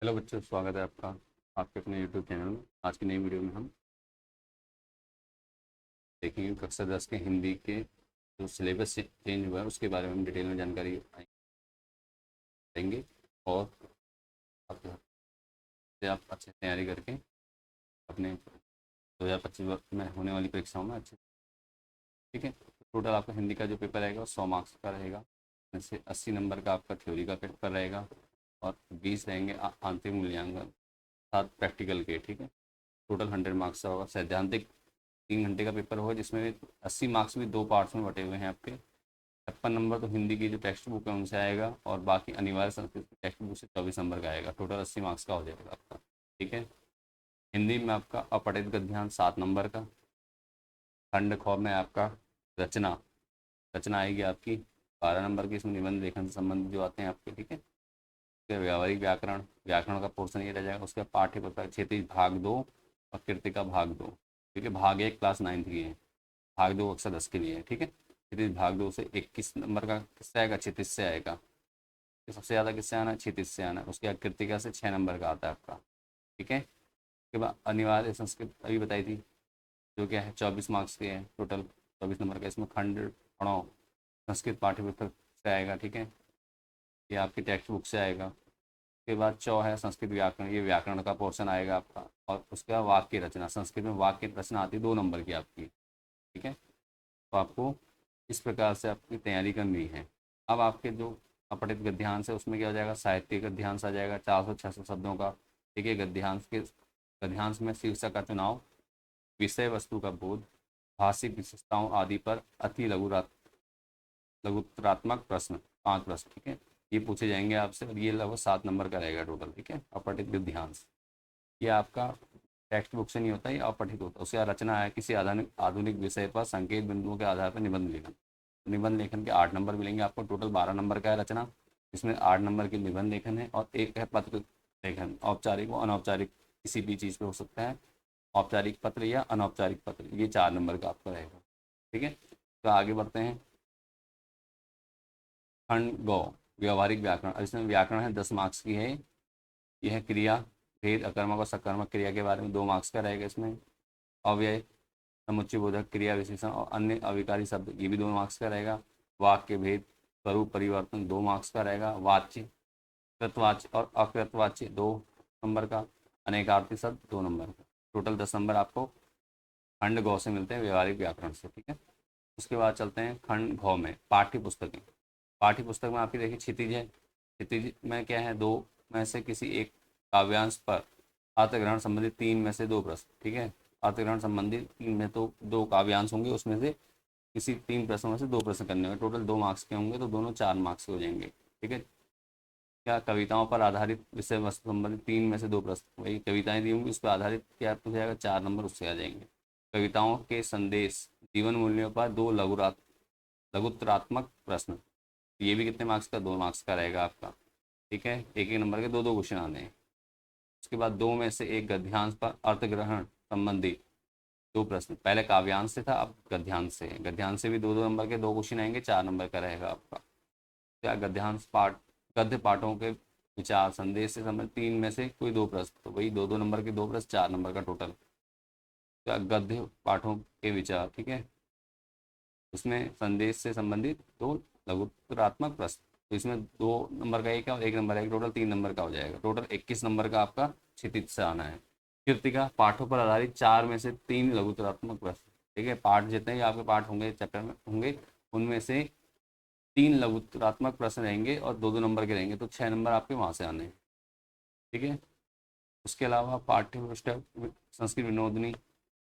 Hello बच्चों, स्वागत है आपका आपके अपने यूट्यूब चैनल में। आज की नई वीडियो में हम देखेंगे कक्षा 10 के हिंदी के जो सिलेबस चेंज हुआ है उसके बारे में हम डिटेल में जानकारी देंगे। और आप अच्छे से तैयारी करके अपने 2025 में होने वाली परीक्षाओं में अच्छे, ठीक है। टोटल आपका हिंदी का जो पेपर रहेगा वो 100 मार्क्स का रहेगा। जैसे 80 नंबर का आपका थ्योरी का पेपर रहेगा और 20 रहेंगे आंतरिक मूल्यांकन, 7 प्रैक्टिकल के, ठीक है। टोटल 100 मार्क्स का होगा। सैद्धांतिक 3 घंटे का पेपर होगा जिसमें 80 मार्क्स भी 2 पार्ट्स में बटे हुए हैं आपके। 56 नंबर तो हिंदी की जो टेक्स्ट बुक है उनसे आएगा और बाकी अनिवार्य संस्कृत की टेक्स्ट बुक से 24 नंबर का आएगा। टोटल 80 मार्क्स का हो जाएगा आपका, ठीक है। हिंदी में आपका अपठित गद्यांश 7 नंबर का। खंड ख में आपका रचना रचना आएगी आपकी 12 नंबर की। इसमें निबंध लेखन से संबंधित जो आते हैं आपके, ठीक है। उसके व्यावहारिक व्याकरण व्याकरण का पोर्शन ये रह जाएगा। उसके पाठ्य पुस्तक क्षितिज भाग 2 और कृतिका भाग 2, ठीक है। भाग 1 क्लास 9th की है, भाग 2 कक्षा 10 के लिए है, ठीक है। क्षितिज भाग 2 से 21 नंबर का किससे आएगा? क्षितिज से आएगा। तो सबसे ज़्यादा किससे आना है? क्षितिज से आना है। उसके बाद कृतिका से 6 नंबर का आता है आपका, ठीक है। उसके बाद अनिवार्य संस्कृत अभी बताई थी, जो क्या है 24 मार्क्स के है टोटल, 24 नंबर का। इसमें खंड प्रणव संस्कृत पाठ्य पुस्तक से आएगा, ठीक है। ये आपकी टेक्स्ट बुक से आएगा। उसके बाद चौ है संस्कृत व्याकरण, ये व्याकरण का पोर्शन आएगा आपका। और उसके बाद वाक्य रचना, संस्कृत में वाक्य रचना आती है 2 नंबर की आपकी, ठीक है। तो आपको इस प्रकार से आपकी तैयारी करनी है। अब आपके जो अपठित गद्यांश है उसमें क्या हो जाएगा? साहित्य गद्यांश आ जाएगा 400-600 शब्दों का, ठीक है। गद्यांश में शीर्षक का चुनाव, विषय वस्तु का बोध, भाषिक विशेषताओं आदि पर अति लघुत्रात्मक प्रश्न, 5 प्रश्न, ठीक है। ये पूछे जाएंगे आपसे और ये लगभग 7 नंबर का रहेगा टोटल, ठीक है। अपठित गद्यांश ये आपका टेक्स्ट बुक से नहीं होता, ये अपठित होता है। उसका रचना है किसी आधुनिक आधुनिक विषय पर संकेत बिंदुओं के आधार पर निबंध लेखन। निबंध लेखन के 8 नंबर मिलेंगे आपको। टोटल 12 नंबर का है रचना, इसमें 8 नंबर की निबंध लेखन है और एक है पत्र लेखन, औपचारिक व अनौपचारिक किसी भी चीज़ पे हो सकता है। औपचारिक पत्र या अनौपचारिक पत्र, ये 4 नंबर का आपका रहेगा, ठीक है। तो आगे बढ़ते हैं। खंड गौ व्यवहारिक व्याकरण, अब इसमें व्याकरण है 10 मार्क्स की है। यह है क्रिया भेद अकर्मक और सकर्मक क्रिया के बारे में 2 मार्क्स का रहेगा इसमें। अव्यय समुच्चय बोधक क्रिया विशेषण और अन्य अविकारी शब्द, ये भी 2 मार्क्स का रहेगा। वाक्य भेद स्वरूप परिवर्तन 2 मार्क्स का रहेगा। वाच्य कृतवाच्य और अकृतवाच्य 2 नंबर का। अनेकार्थी शब्द 2 नंबर का। टोटल 10 नंबर आपको खंड गौ से मिलते हैं, व्यवहारिक व्याकरण से, ठीक है। उसके बाद चलते हैं खंड घ में पाठ्य पुस्तकें। पाठ्य पुस्तक में आपकी देखिए क्षितिज है। क्षितिज में क्या है? 2 में से किसी एक काव्यांश पर अर्थग्रहण संबंधित 3 में से 2 प्रश्न, ठीक है। अर्थग्रहण संबंधित 3 में तो 2 काव्यांश होंगे, उसमें से किसी 3 प्रश्नों में से 2 प्रश्न करने होंगे। टोटल 2 मार्क्स के होंगे तो दोनों 4 मार्क्स के हो जाएंगे, ठीक है। क्या कविताओं पर आधारित विषय वस्तु संबंधित 3 में से 2 प्रश्न, वही कविताएं दी होंगी उस पर आधारित क्या पूछा जाएगा? 4 नंबर उससे आ जाएंगे। कविताओं के संदेश जीवन मूल्यों पर 2 लघुत्रात्मक प्रश्न, ये भी कितने मार्क्स का? 2 मार्क्स का रहेगा आपका, ठीक है। एक एक नंबर के 2 2 क्वेश्चन आने हैं। उसके बाद 2 में से 1 गद्यांश पर अर्थग्रहण संबंधी 2 प्रश्न, पहले काव्यांश से था अब गद्यांश से है। गद्यांश से भी 2 2 नंबर के 2 क्वेश्चन आएंगे, 4 नंबर का रहेगा आपका। क्या गद्यांश पाठ गद्य पाठों के विचार संदेश से संबंधित 3 में से कोई 2 प्रश्न, तो वही 2 2 नंबर के 2 प्रश्न, 4 नंबर का टोटल। क्या गद्य पाठों के विचार, ठीक है। उसमें संदेश से संबंधित 2 लघुत्रात्मक प्रश्न, तो इसमें 2 नंबर का एक है और 1 नंबर है, टोटल 3 नंबर का हो जाएगा। टोटल 21 नंबर का आपका क्षितिज से आना है। कृतिका पाठों पर आधारित 4 में से 3 लघुत्रात्मक प्रश्न, ठीक है। पाठ जितने भी आपके पाठ होंगे चैप्टर में होंगे उनमें से 3 लघुत्रात्मक प्रश्न रहेंगे और 2 2 नंबर के रहेंगे, तो 6 नंबर आपके वहाँ से आने हैं, ठीक है। उसके अलावा पाठ्य पुस्तक संस्कृत विनोदनी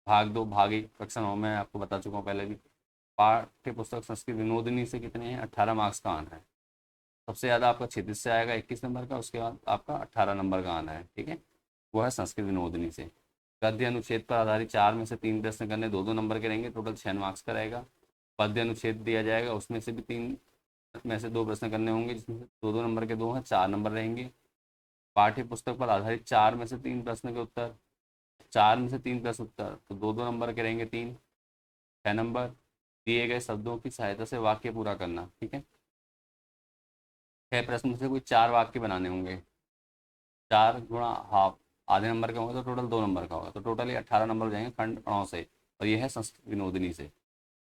भाग 2 भाग 1 कक्षा 9 में आपको बता चुका हूँ पहले भी। पाठ्य पुस्तक संस्कृत विनोदिनी से कितने हैं? 18 मार्क्स का आना है। सबसे ज़्यादा आपका क्षितिज से आएगा 21 नंबर का, उसके बाद आपका 18 नंबर का आना है, ठीक है। वो है संस्कृत विनोदिनी से। गद्य अनुच्छेद पर आधारित 4 में से 3 प्रश्न करने 2 2 नंबर के रहेंगे, टोटल 6 मार्क्स का रहेगा। पद्य अनुच्छेद दिया जाएगा, उसमें से भी 3 में से 2 प्रश्न करने होंगे, जिसमें से 2 2 नंबर के 2 हैं, 4 नंबर रहेंगे। पाठ्य पुस्तक पर आधारित 4 में से 3 प्रश्न के उत्तर, 4 में से 3 प्रश्न उत्तर, तो 2 2 नंबर के रहेंगे 6 नंबर। दिए गए शब्दों की सहायता से वाक्य पूरा करना, ठीक है। 6 प्रश्न से कोई 4 वाक्य बनाने होंगे, 4 गुणा हाफ आधे नंबर का होगा तो टोटल 2 नंबर का होगा, तो टोटल ये 18 नंबर हो जाएंगे खंड अणों से, और ये है संस्कृत विनोदनी से।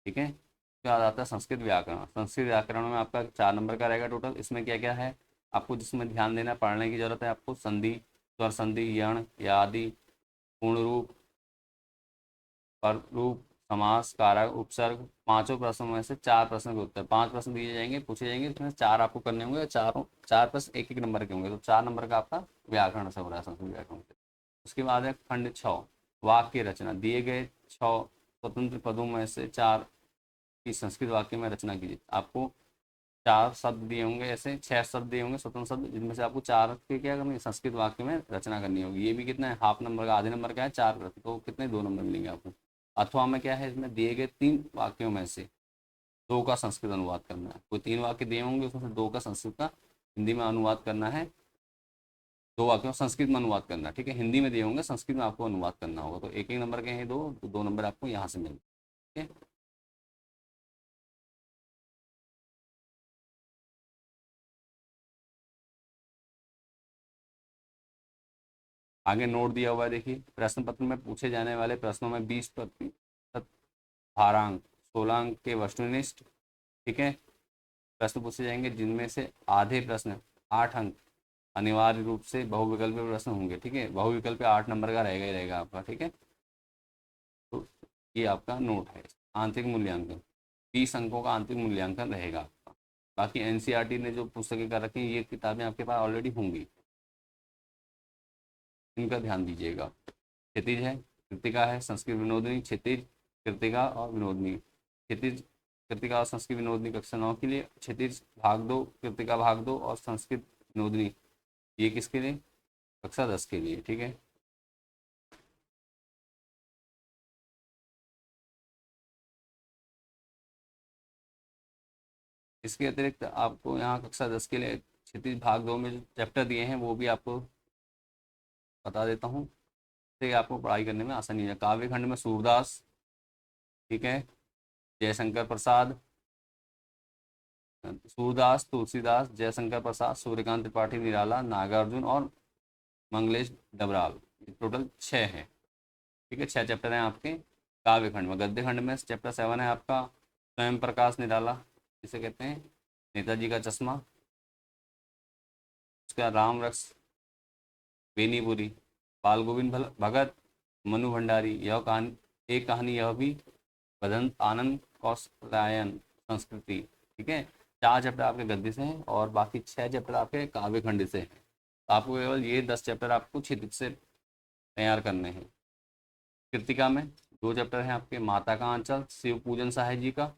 ठीक है, उसके बाद आता है संस्कृत व्याकरण। संस्कृत व्याकरण में आपका 4 नंबर का रहेगा टोटल। इसमें क्या क्या है आपको जिसमें ध्यान देना, पढ़ने की जरूरत है आपको, संधि, स्वर संधि, यण या आदि, पूर्ण रूप, पर रूप, समास, कारक, उपसर्ग। पांचों प्रश्नों में से 4 प्रश्न के उत्तर, 5 प्रश्न दिए जाएंगे, पूछे जाएंगे, उसमें 4 आपको करने होंगे, चारों 4 प्रश्न एक एक नंबर के होंगे, तो 4 नंबर का आपका व्याकरण से हो रहा है, संस्कृत व्याकरण से। उसके बाद है खंड 6, वाक्य रचना। दिए गए 6 स्वतंत्र पदों में से 4 की संस्कृत वाक्य में रचना कीजिए। आपको 4 शब्द दिए होंगे, ऐसे 6 शब्द दिए होंगे स्वतंत्र शब्द, जिनमें से आपको 4 के क्या करनी है, संस्कृत वाक्य में रचना करनी होगी। ये भी कितना है, हाफ नंबर का, आधे नंबर का है, 4 तो कितने 2 नंबर मिलेंगे आपको। अथवा में क्या है, इसमें दिए गए 3 वाक्यों में से 2 का संस्कृत अनुवाद करना है। कोई 3 वाक्य दिए होंगे, उसमें से 2 का संस्कृत का हिंदी में अनुवाद करना है, 2 वाक्यों संस्कृत में अनुवाद करना है। ठीक है, हिंदी में दिए होंगे, संस्कृत में आपको अनुवाद करना होगा, तो एक एक नंबर के हैं 2, तो 2 नंबर आपको यहाँ से मिलेंगे। ठीक है, आगे नोट दिया हुआ है, देखिए प्रश्न पत्र में पूछे जाने वाले प्रश्नों में 20% भारांक, 16 अंक के वस्तुनिष्ठ, ठीक है, प्रश्न पूछे जाएंगे, जिनमें से आधे प्रश्न 8 अंक अनिवार्य रूप से बहुविकल्पीय प्रश्न होंगे। ठीक है, बहुविकल्पीय 8 नंबर का रहेगा ही रहेगा आपका। ठीक है, तो ये आपका नोट है। आंतरिक मूल्यांकन 20 अंकों का आंतरिक मूल्यांकन रहेगा आपका। बाकी एनसीईआरटी ने जो पुस्तकें कर रखी हैं, ये किताबें आपके पास ऑलरेडी होंगी, इनका ध्यान दीजिएगा। क्षितिज है, कृतिका है, संस्कृत विनोदनी, क्षितिज, कृतिका और विनोदनी। क्षितिज, कृतिका और संस्कृत विनोदनी कक्षा 9 के लिए, क्षितिज भाग 2, कृतिका भाग 2 और संस्कृत विनोदनी ये किसके लिए, कक्षा 10 के लिए। ठीक है, इसके अतिरिक्त आपको यहाँ कक्षा 10 के लिए क्षितिज भाग 2 में जो चैप्टर दिए हैं वो भी आपको बता देता हूँ, इससे आपको पढ़ाई करने में आसानी है। काव्य खंड में सूरदास, ठीक है, जयशंकर प्रसाद, सूरदास, तुलसीदास, जयशंकर प्रसाद, सूर्यकांत त्रिपाठी निराला, नागार्जुन और मंगलेश डबराल, टोटल 6 है। ठीक है, 6 चैप्टर हैं आपके काव्य खंड में। गद्य खंड में चैप्टर 7 है आपका स्वयं प्रकाश निराला, जिसे कहते हैं नेताजी का चश्मा। उसका राम रक्स बेनीपुरी, बाल गोविंद भगत, मनु भंडारी, यह कहानी, एक कहानी यह भी, बदंत आनंद कौशलायन, संस्कृति। ठीक है, 4 चैप्टर आपके गद्य से हैं और बाकी 6 चैप्टर आपके काव्य खंड से हैं। तो आपको केवल ये 10 चैप्टर आपको क्षितिज से तैयार करने हैं। कृतिका में 2 चैप्टर हैं आपके, माता का आंचल, शिव पूजन साहे जी का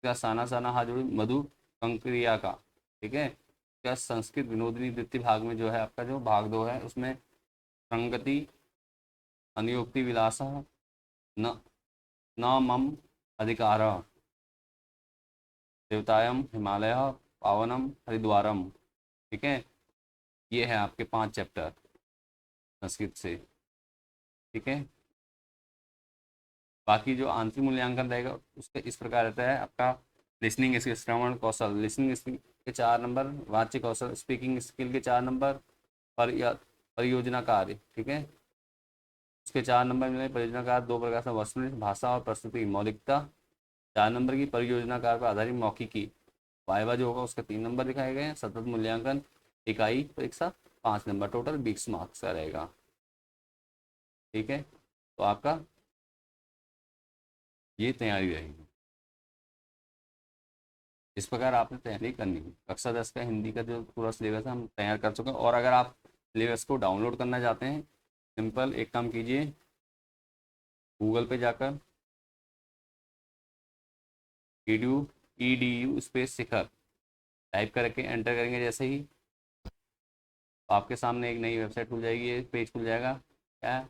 साना साना हाजुड़ी, मधु कंक्रिया का। ठीक है, क्या संस्कृत विनोदनी द्वितीय भाग में जो है आपका, जो भाग 2 है, उसमें संगति, अनुयोक्ति विलास, न न मम अधिकार, देवतायम हिमालय, पावनम हरिद्वारम। ठीक है, ये है आपके 5 चैप्टर संस्कृत से। ठीक है, बाकी जो आंतरिक मूल्यांकन रहेगा उसका इस प्रकार रहता है आपका, लिसनिंग स्किल, श्रवण कौशल, लिसनिंग स्किल के 4 नंबर, वाच्य कौशल स्पीकिंग स्किल के 4 नंबर, परियोजना कार्य। ठीक है, उसके 4 नंबर मिले। परियोजना कार्य 2 प्रकार से, वस्तुनिष्ठ, भाषा और प्रस्तुति, मौलिकता 4 नंबर की, परियोजना कार्य पर आधारित मौखिकी, वाइवा जो होगा उसके 3 नंबर दिखाए गए हैं। सतत मूल्यांकन इकाई परीक्षा 5 नंबर, टोटल 20 मार्क्स का रहेगा। ठीक है, तो आपका ये तैयारी रहेगी, इस प्रकार आपने तैयारी करनी है। कक्षा 10 का हिंदी का जो पूरा सिलेबस है हम तैयार कर चुके हैं, और अगर आप सिलेबस को डाउनलोड करना चाहते हैं, सिंपल एक काम कीजिए, गूगल पे जाकर edu स्पेस शिखर टाइप करके एंटर करेंगे, जैसे ही तो आपके सामने एक नई वेबसाइट खुल जाएगी, एक पेज खुल जाएगा, क्या,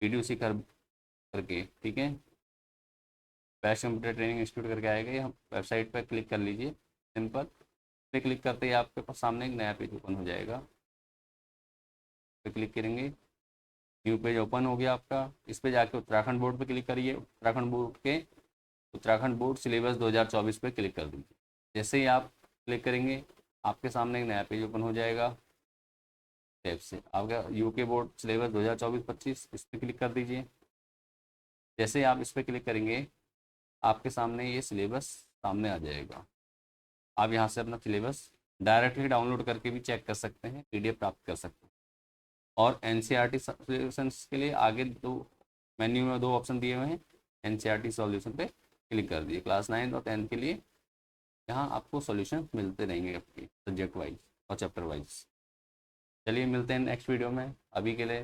edu शिखर करके। ठीक है, बेस्ट कंप्यूटर ट्रेनिंग इंस्टीट्यूट करके आएगा, ये वेबसाइट पर क्लिक कर लीजिए। सिंपल पे क्लिक करते ही आपके पास सामने एक नया पेज ओपन हो जाएगा, पे क्लिक करेंगे, न्यू पेज ओपन हो गया आपका। इस पे जाके उत्तराखंड बोर्ड पे क्लिक करिए, उत्तराखंड बोर्ड सिलेबस 2024 पे क्लिक कर दीजिए। जैसे ही आप क्लिक करेंगे आपके सामने एक नया पेज ओपन हो जाएगा, टैब से आपका यूके बोर्ड सिलेबस 2024-25 इस पर क्लिक कर दीजिए। जैसे ही आप इस पर क्लिक करेंगे आपके सामने ये सिलेबस सामने आ जाएगा। आप यहाँ से अपना सिलेबस डायरेक्टली डाउनलोड करके भी चेक कर सकते हैं, पीडीएफ प्राप्त कर सकते हैं। और एनसीईआरटी सॉल्यूशंस के लिए आगे दो मेन्यू में 2 ऑप्शन दिए हुए हैं, एनसीईआरटी सॉल्यूशन पे क्लिक कर दिए। क्लास 9 और 10 के लिए यहाँ आपको सॉल्यूशन मिलते रहेंगे आपके सब्जेक्ट वाइज और चैप्टर वाइज। चलिए मिलते हैं नेक्स्ट वीडियो में, अभी के लिए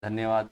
धन्यवाद।